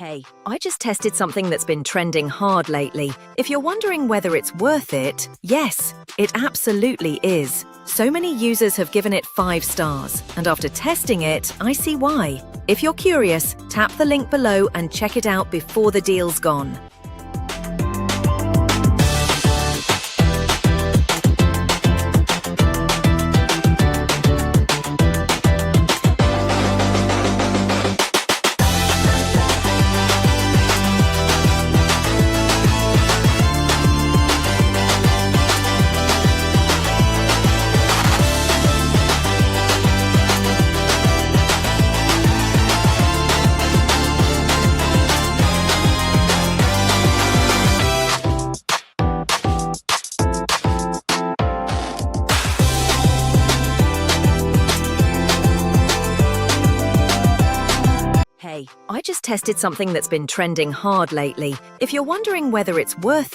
Hey, I just tested something that's been trending hard lately. If you're wondering whether it's worth it, yes, it absolutely is. So many users have given it 5 stars, and after testing it, I see why. If you're curious, tap the link below and check it out before the deal's gone. Hey, I just tested something that's been trending hard lately. If you're wondering whether it's worth it,